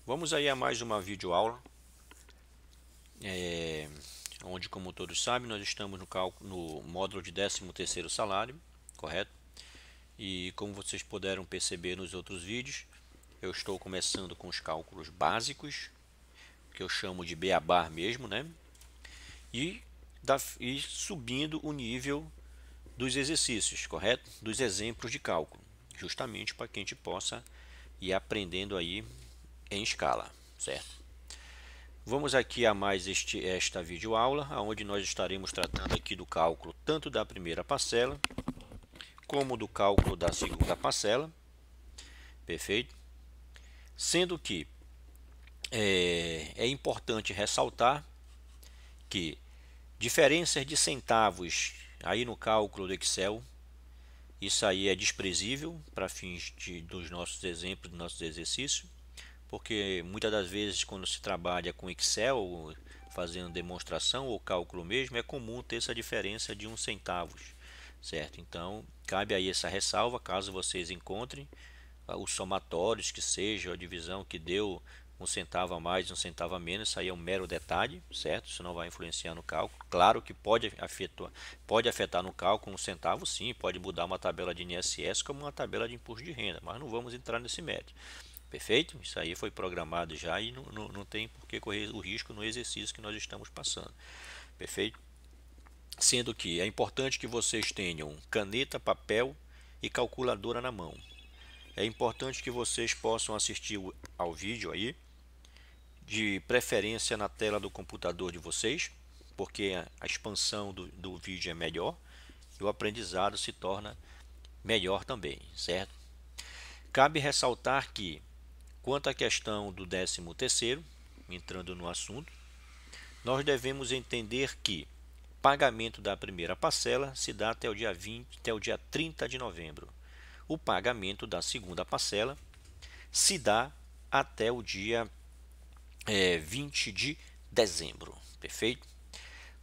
Vamos aí a mais uma videoaula, onde, como todos sabem, nós estamos no módulo de 13º salário, correto? E como vocês puderam perceber nos outros vídeos, eu estou começando com os cálculos básicos, que eu chamo de beabá mesmo, né? E subindo o nível dos exercícios, correto? Dos exemplos de cálculo, justamente para que a gente possa ir aprendendo aí em escala, certo? Vamos aqui a mais esta videoaula, onde nós estaremos tratando aqui do cálculo tanto da primeira parcela, como do cálculo da segunda parcela, perfeito? Sendo que é importante ressaltar que diferenças de centavos aí no cálculo do Excel, isso aí é desprezível para fins dos nossos exemplos, dos nossos exercícios, porque muitas das vezes quando se trabalha com Excel, fazendo demonstração ou cálculo mesmo, é comum ter essa diferença de uns centavos, certo? Então, cabe aí essa ressalva, caso vocês encontrem os somatórios que seja, a divisão que deu um centavo a mais, um centavo a menos, isso aí é um mero detalhe, certo? Isso não vai influenciar no cálculo. Claro que pode afetar no cálculo um centavo, sim, pode mudar uma tabela de INSS como uma tabela de imposto de renda, mas não vamos entrar nesse mérito. Perfeito? Isso aí foi programado já e não tem por que correr o risco no exercício que nós estamos passando. Perfeito? Sendo que é importante que vocês tenham caneta, papel e calculadora na mão. É importante que vocês possam assistir ao vídeo aí, de preferência na tela do computador de vocês, porque a expansão do vídeo é melhor e o aprendizado se torna melhor também, certo? Cabe ressaltar que, quanto à questão do 13º, entrando no assunto, nós devemos entender que pagamento da primeira parcela se dá até o dia 30 de novembro. O pagamento da segunda parcela se dá até o dia 20 de dezembro, perfeito?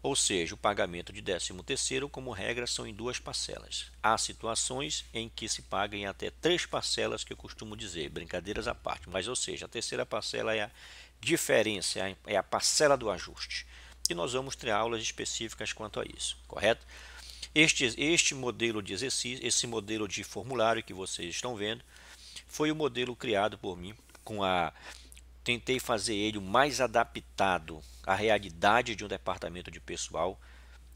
Ou seja, o pagamento de 13º, como regra, são em duas parcelas. Há situações em que se paga em até 3 parcelas, que eu costumo dizer, brincadeiras à parte. Mas, ou seja, a terceira parcela é a diferença, é a parcela do ajuste. E nós vamos ter aulas específicas quanto a isso, correto? Este modelo de exercício, esse modelo de formulário que vocês estão vendo, foi o modelo criado por mim tentei fazer ele o mais adaptado à realidade de um departamento de pessoal,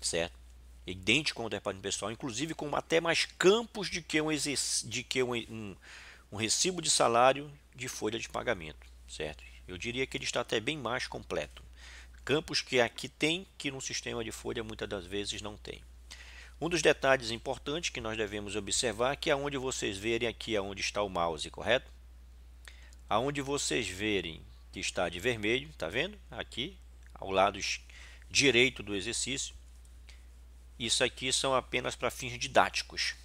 certo? Idêntico ao departamento de pessoal, inclusive com até mais campos um recibo de salário de folha de pagamento, certo? Eu diria que ele está até bem mais completo. Campos que aqui tem, que no sistema de folha muitas das vezes não tem. Um dos detalhes importantes que nós devemos observar é que aonde vocês verem aqui aonde está o mouse, correto? Aonde vocês verem que está de vermelho, está vendo? Aqui, ao lado direito do exercício. Isso aqui são apenas para fins didáticos,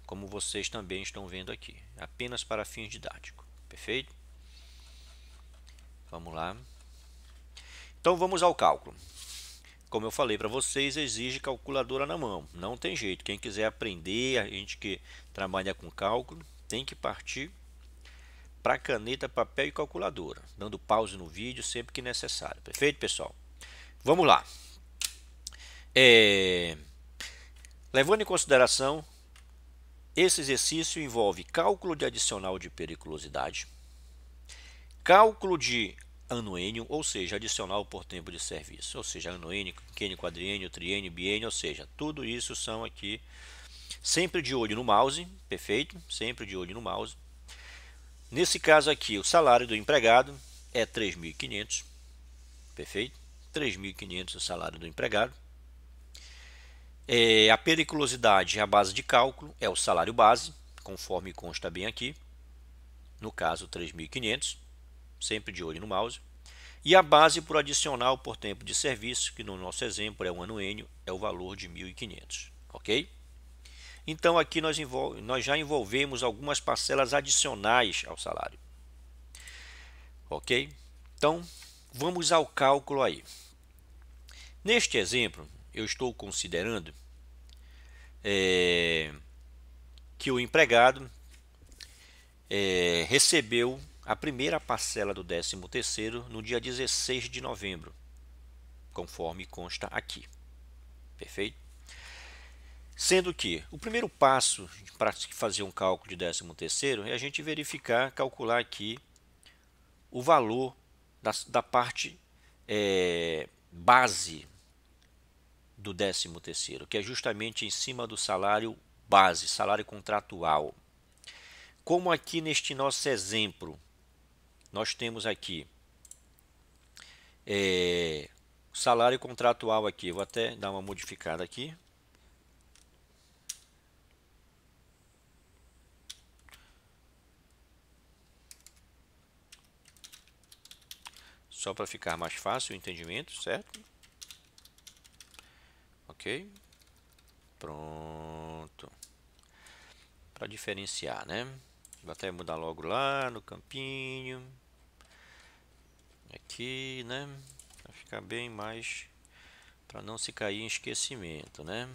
como vocês também estão vendo aqui. Apenas para fins didáticos, perfeito? Vamos lá. Então vamos ao cálculo. Como eu falei para vocês, exige calculadora na mão. Não tem jeito. Quem quiser aprender, a gente que trabalha com cálculo, tem que partir para caneta, papel e calculadora, dando pause no vídeo sempre que necessário. Perfeito, pessoal? Vamos lá. Levando em consideração, esse exercício envolve cálculo de adicional de periculosidade, cálculo de anuênio, ou seja, adicional por tempo de serviço, ou seja, anuênio, quinquênio, quadriênio, triênio, biênio, ou seja, tudo isso são aqui, sempre de olho no mouse, perfeito? Sempre de olho no mouse. Nesse caso aqui, o salário do empregado é 3.500, perfeito? 3.500 o salário do empregado. A periculosidade, a base de cálculo, é o salário base, conforme consta bem aqui. No caso, 3.500, sempre de olho no mouse. E a base por adicional por tempo de serviço, que no nosso exemplo é um anuênio, é o valor de 1.500, ok? Então aqui nós já envolvemos algumas parcelas adicionais ao salário, ok? Então vamos ao cálculo aí. Neste exemplo, eu estou considerando que o empregado recebeu a primeira parcela do 13º no dia 16 de novembro, conforme consta aqui. Perfeito? Sendo que o primeiro passo para fazer um cálculo de 13º é a gente verificar, calcular aqui o valor da parte base do 13º, que é justamente em cima do salário base, salário contratual. Como aqui neste nosso exemplo, nós temos aqui salário contratual aqui, vou até dar uma modificada aqui. Só para ficar mais fácil o entendimento, certo? Ok? Pronto. Para diferenciar, né? Vou até mudar logo lá no campinho. Aqui, né? Para ficar bem mais... para não se cair em esquecimento, né?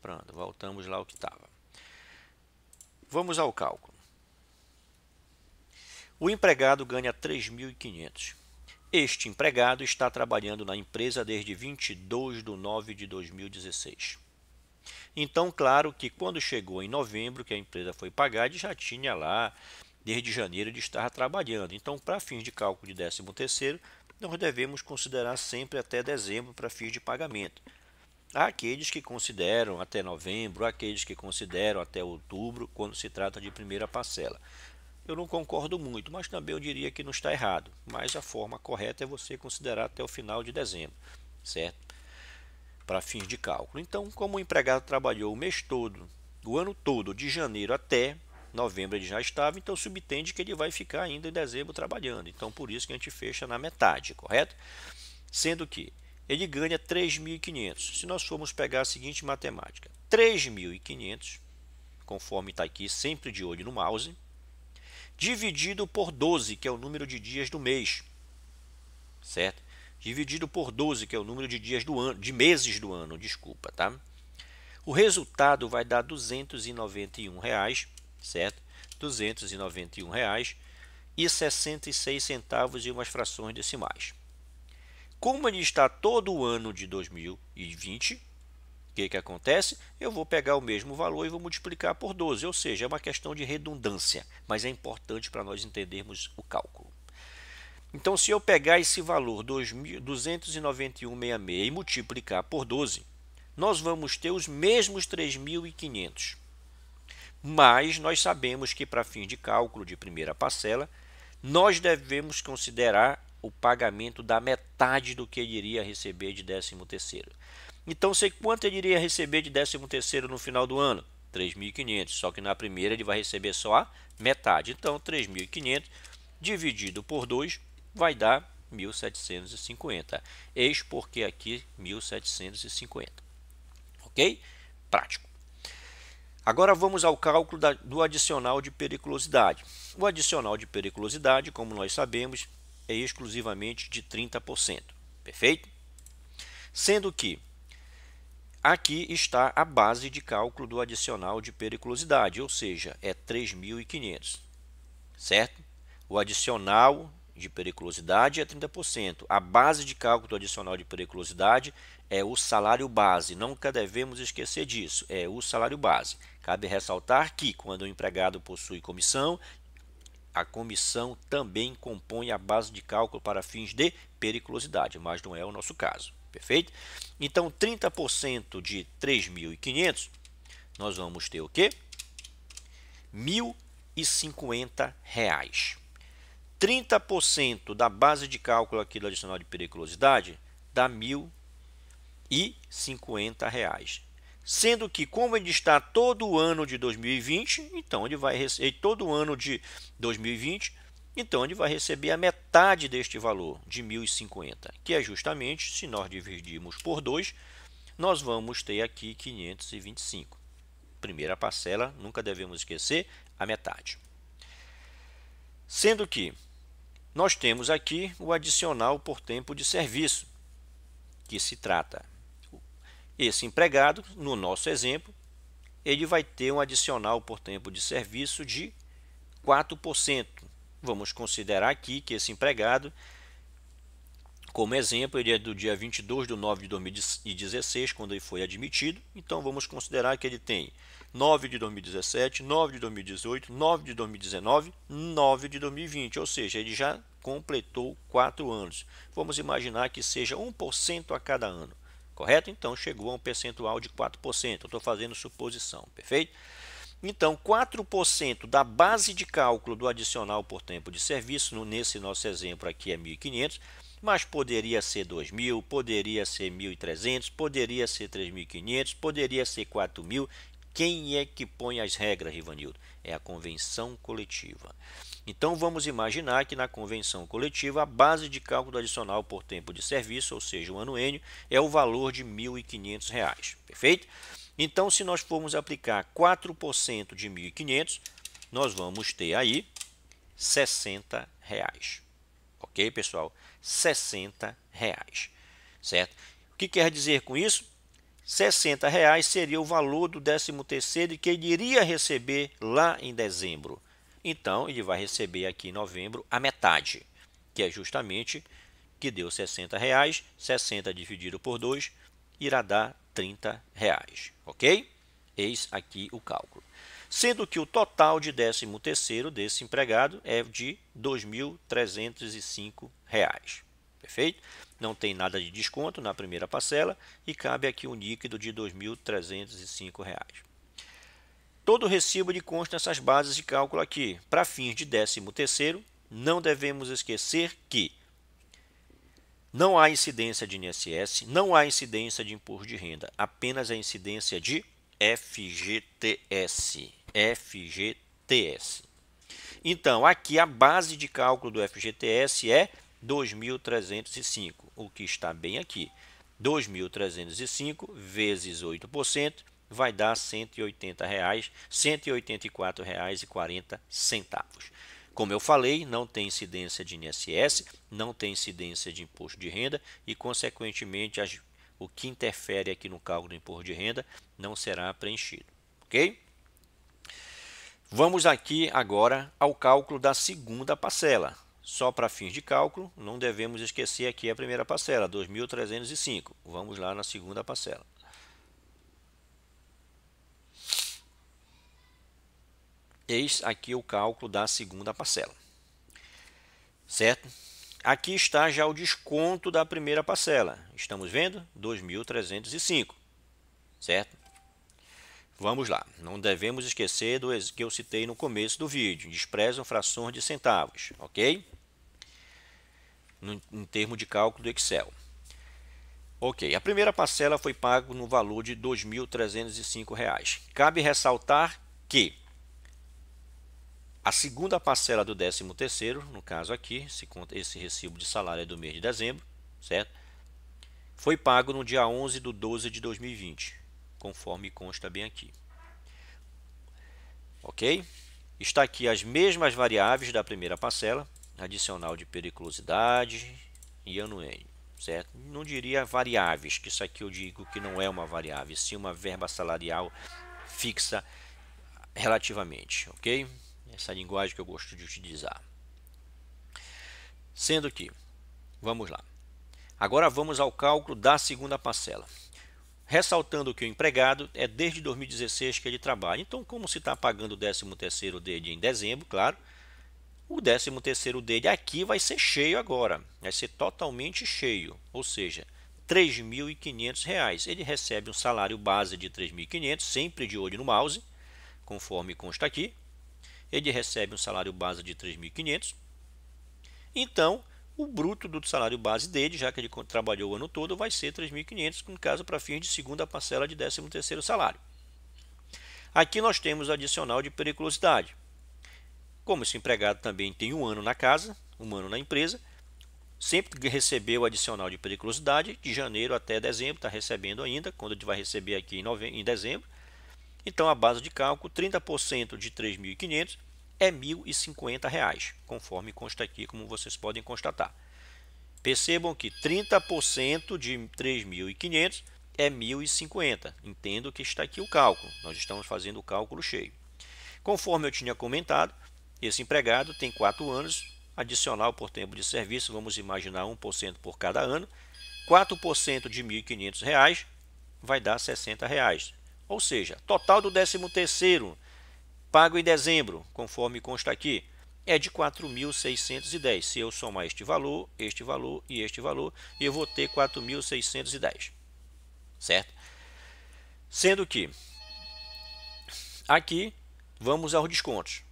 Pronto, voltamos lá ao que estava. Vamos ao cálculo. O empregado ganha 3.500. Este empregado está trabalhando na empresa desde 22 de nove de 2016. Então, claro que quando chegou em novembro, que a empresa foi pagar, ele já tinha lá, desde janeiro, de estar trabalhando. Então, para fins de cálculo de 13º, nós devemos considerar sempre até dezembro para fins de pagamento. Há aqueles que consideram até novembro, há aqueles que consideram até outubro, quando se trata de primeira parcela. Eu não concordo muito, mas também eu diria que não está errado. Mas a forma correta é você considerar até o final de dezembro, certo? Para fins de cálculo. Então, como o empregado trabalhou o mês todo, o ano todo, de janeiro até novembro ele já estava, então subtende que ele vai ficar ainda em dezembro trabalhando. Então, por isso que a gente fecha na metade, correto? Sendo que ele ganha 3.500. Se nós formos pegar a seguinte matemática, 3.500, conforme está aqui, sempre de olho no mouse, dividido por 12, que é o número de dias do mês, certo? Dividido por 12, que é o número de dias do ano, de meses do ano, desculpa, tá? O resultado vai dar R$ 291, certo? R$ 291,66 e umas frações decimais. Como ele está todo o ano de 2020, o que acontece? Eu vou pegar o mesmo valor e vou multiplicar por 12, ou seja, é uma questão de redundância, mas é importante para nós entendermos o cálculo. Então, se eu pegar esse valor 291,66 e multiplicar por 12, nós vamos ter os mesmos 3.500. Mas nós sabemos que para fins de cálculo de primeira parcela, nós devemos considerar o pagamento da metade do que ele iria receber de 13º. Então, sei quanto ele iria receber de 13º no final do ano? 3.500, só que na primeira ele vai receber só a metade. Então, 3.500 dividido por 2 vai dar 1.750. Eis porque aqui 1.750. Ok? Prático. Agora vamos ao cálculo do adicional de periculosidade. O adicional de periculosidade, como nós sabemos, é exclusivamente de 30%. Perfeito? Sendo que aqui está a base de cálculo do adicional de periculosidade, ou seja, é 3.500, certo? O adicional de periculosidade é 30%. A base de cálculo do adicional de periculosidade é o salário base. Nunca devemos esquecer disso, é o salário base. Cabe ressaltar que quando o empregado possui comissão, a comissão também compõe a base de cálculo para fins de periculosidade, mas não é o nosso caso. Perfeito? Então, 30% de 3.500, nós vamos ter o quê? R$ 1.050. 30% da base de cálculo aqui do adicional de periculosidade dá R$ 1.050. Sendo que, como ele está todo o ano de 2020, então ele vai receber todo o ano de 2020, então ele vai receber a metade deste valor de 1.050, que é justamente, se nós dividirmos por 2, nós vamos ter aqui 525. Primeira parcela, nunca devemos esquecer, a metade. Sendo que nós temos aqui o adicional por tempo de serviço, que se trata. Esse empregado, no nosso exemplo, ele vai ter um adicional por tempo de serviço de 4%. vamos considerar aqui que esse empregado, como exemplo, ele é do dia 22/9/2016, quando ele foi admitido. Então, vamos considerar que ele tem 9 de 2017, 9 de 2018, 9 de 2019, 9 de 2020. Ou seja, ele já completou 4 anos. Vamos imaginar que seja 1% a cada ano. Correto? Então, chegou a um percentual de 4%. Eu estou fazendo suposição, perfeito? Então, 4% da base de cálculo do adicional por tempo de serviço, nesse nosso exemplo aqui é 1.500, mas poderia ser 2.000, poderia ser 1.300, poderia ser 3.500, poderia ser 4.000. Quem é que põe as regras, Rivanildo? É a convenção coletiva. Então, vamos imaginar que na convenção coletiva a base de cálculo adicional por tempo de serviço, ou seja, o anuênio, é o valor de R$ 1.500, perfeito? Então, se nós formos aplicar 4% de 1.500, nós vamos ter aí R$ 60. Ok, pessoal? R$ 60, certo? O que quer dizer com isso? R$ 60 seria o valor do 13º que ele iria receber lá em dezembro. Então, ele vai receber aqui em novembro a metade, que é justamente que deu R$ 60. 60 dividido por 2 irá dar R$ 30, ok? Eis aqui o cálculo. Sendo que o total de 13º desse empregado é de R$ 2.305, perfeito? Não tem nada de desconto na primeira parcela e cabe aqui um líquido de R$ 2.305. Todo recibo ele consta nessas bases de cálculo aqui. Para fins de 13º, não devemos esquecer que não há incidência de INSS, não há incidência de imposto de renda, apenas a incidência de FGTS. Então, aqui a base de cálculo do FGTS é 2.305, o que está bem aqui. 2.305 vezes 8% vai dar R$ 180, R$ 184,40. Como eu falei, não tem incidência de INSS, não tem incidência de imposto de renda e, consequentemente, o que interfere aqui no cálculo do imposto de renda não será preenchido, ok? Vamos aqui agora ao cálculo da segunda parcela. Só para fins de cálculo, não devemos esquecer aqui a primeira parcela, 2.305. Vamos lá na segunda parcela. Eis aqui o cálculo da segunda parcela, certo? Aqui está já o desconto da primeira parcela. Estamos vendo? 2.305, certo? Vamos lá. Não devemos esquecer do que eu citei no começo do vídeo. Desprezam frações de centavos, ok? Em termos de cálculo do Excel. Ok, a primeira parcela foi paga no valor de R$ 2.305. Cabe ressaltar que a segunda parcela do 13º, no caso aqui, esse recibo de salário é do mês de dezembro, certo? Foi pago no dia 11/12/2020, conforme consta bem aqui. Ok? Está aqui as mesmas variáveis da primeira parcela, adicional de periculosidade e anuênio, certo? Não diria variáveis, que isso aqui eu digo que não é uma variável, sim uma verba salarial fixa relativamente, ok? Essa linguagem que eu gosto de utilizar. Sendo que, vamos lá. Agora vamos ao cálculo da segunda parcela. Ressaltando que o empregado é desde 2016 que ele trabalha. Então, como se está pagando o 13º dele em dezembro, claro, o 13º dele aqui vai ser cheio agora. Vai ser totalmente cheio, ou seja, R$ 3.500. Ele recebe um salário base de R$ 3.500, sempre de olho no mouse, conforme consta aqui. Ele recebe um salário base de R$ 3.500. Então, o bruto do salário base dele, já que ele trabalhou o ano todo, vai ser R$ 3.500, no caso para fins de segunda parcela de 13º salário. Aqui nós temos o adicional de periculosidade. Como esse empregado também tem um ano na casa, um ano na empresa, sempre que recebeu o adicional de periculosidade, de janeiro até dezembro, está recebendo ainda, quando ele vai receber aqui em dezembro. Então, a base de cálculo, 30% de R$ 3.500 é R$ 1.050, conforme consta aqui, como vocês podem constatar. Percebam que 30% de R$ 3.500 é R$ 1.050. Entendo que está aqui o cálculo. Nós estamos fazendo o cálculo cheio. Conforme eu tinha comentado, esse empregado tem 4 anos, adicional por tempo de serviço, vamos imaginar 1% por cada ano, 4% de R$ 1.500 vai dar R$ 60. Ou seja, total do 13º pago em dezembro, conforme consta aqui, é de 4.610. Se eu somar este valor e este valor, eu vou ter 4.610, certo? Sendo que aqui vamos aos descontos.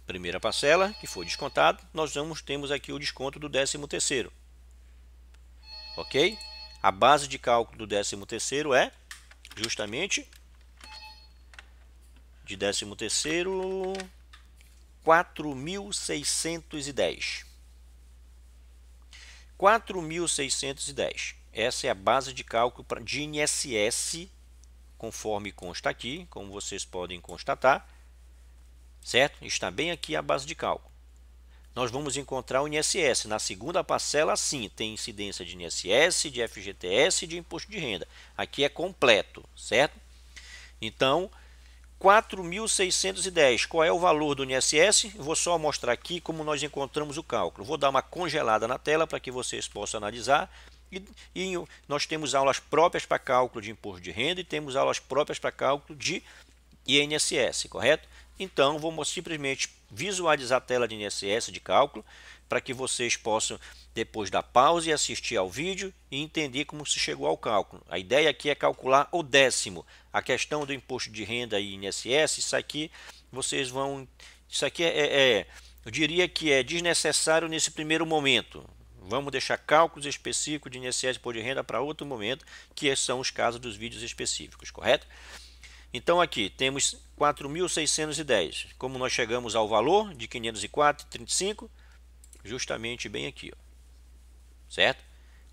Primeira parcela que foi descontado, nós temos aqui o desconto do 13º. Ok? A base de cálculo do 13º é justamente de 13º, 4.610. 4.610. Essa é a base de cálculo de INSS, conforme consta aqui, como vocês podem constatar, certo? Está bem aqui a base de cálculo. Nós vamos encontrar o INSS. Na segunda parcela, sim, tem incidência de INSS, de FGTS e de imposto de renda. Aqui é completo, certo? Então, 4.610. Qual é o valor do INSS? Eu vou só mostrar aqui como nós encontramos o cálculo. Vou dar uma congelada na tela para que vocês possam analisar. E nós temos aulas próprias para cálculo de imposto de renda e temos aulas próprias para cálculo de INSS, correto? Então, vamos simplesmente visualizar a tela de INSS de cálculo para que vocês possam depois dar pausa e assistir ao vídeo e entender como se chegou ao cálculo. A ideia aqui é calcular o décimo. A questão do imposto de renda e INSS, isso aqui vocês vão... Isso aqui eu diria que é desnecessário nesse primeiro momento. Vamos deixar cálculos específicos de INSS e imposto de renda para outro momento, que são os casos dos vídeos específicos, correto? Então aqui temos 4.610. Como nós chegamos ao valor de 504,35, justamente bem aqui, ó, certo?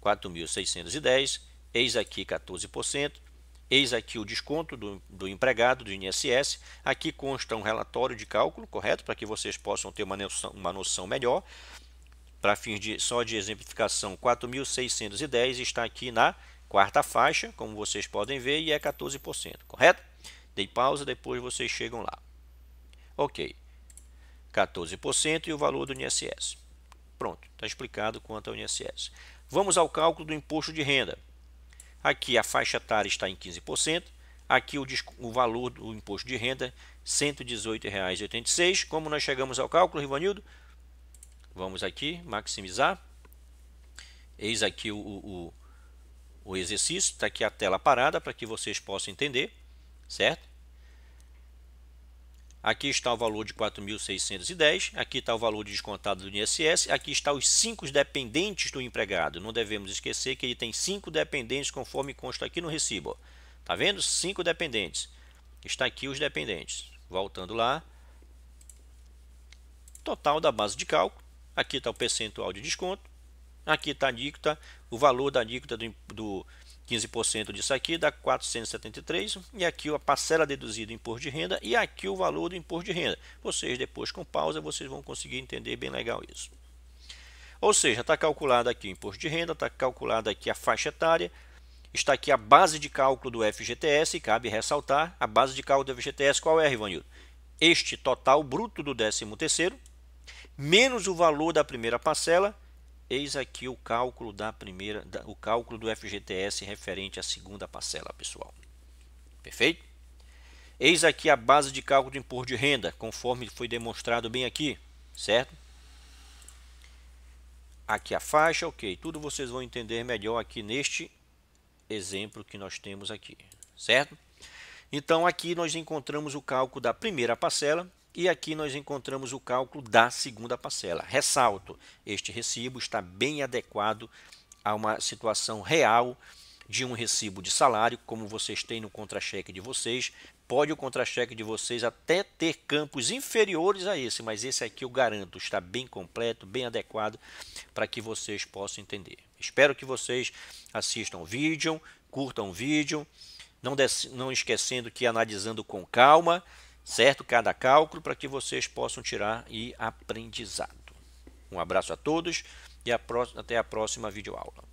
4.610, eis aqui 14%, eis aqui o desconto do empregado do INSS. Aqui consta um relatório de cálculo, correto? Para que vocês possam ter uma noção melhor. Para fins só de exemplificação, 4.610 está aqui na quarta faixa, como vocês podem ver, e é 14%, correto? Dei pausa, depois vocês chegam lá. Ok, 14% e o valor do INSS. Pronto, está explicado quanto ao INSS. Vamos ao cálculo do imposto de renda. Aqui a faixa etária está em 15%. Aqui o valor do imposto de renda, R$ 118,86. Como nós chegamos ao cálculo, Rivanildo? Vamos aqui, maximizar. Eis aqui o exercício. Está aqui a tela parada para que vocês possam entender. Certo? Aqui está o valor de 4.610, aqui está o valor de descontado do INSS, aqui está os 5 dependentes do empregado. Não devemos esquecer que ele tem 5 dependentes, conforme consta aqui no recibo. Está vendo? 5 dependentes. Está aqui os dependentes. Voltando lá. Total da base de cálculo. Aqui está o percentual de desconto. Aqui está a alíquota, o valor da alíquota do 15% disso aqui dá 473, e aqui a parcela deduzida do imposto de renda e aqui o valor do imposto de renda. Vocês depois com pausa vocês vão conseguir entender bem legal isso. Ou seja, está calculado aqui o imposto de renda, está calculada aqui a faixa etária, está aqui a base de cálculo do FGTS, e cabe ressaltar, a base de cálculo do FGTS qual é, Rivanildo? Este total bruto do 13º, menos o valor da primeira parcela. Eis aqui o cálculo o cálculo do FGTS referente à segunda parcela, pessoal. Perfeito? Eis aqui a base de cálculo do imposto de renda, conforme foi demonstrado bem aqui, certo? Aqui a faixa, ok. Tudo vocês vão entender melhor aqui neste exemplo que nós temos aqui, certo? Então aqui nós encontramos o cálculo da primeira parcela. E aqui nós encontramos o cálculo da segunda parcela. Ressalto, este recibo está bem adequado a uma situação real de um recibo de salário, como vocês têm no contra-cheque de vocês. Pode o contra-cheque de vocês até ter campos inferiores a esse, mas esse aqui eu garanto, está bem completo, bem adequado para que vocês possam entender. Espero que vocês assistam o vídeo, curtam o vídeo, não esquecendo que analisando com calma, certo? Cada cálculo para que vocês possam tirar e aprendizado. Um abraço a todos e até a próxima videoaula.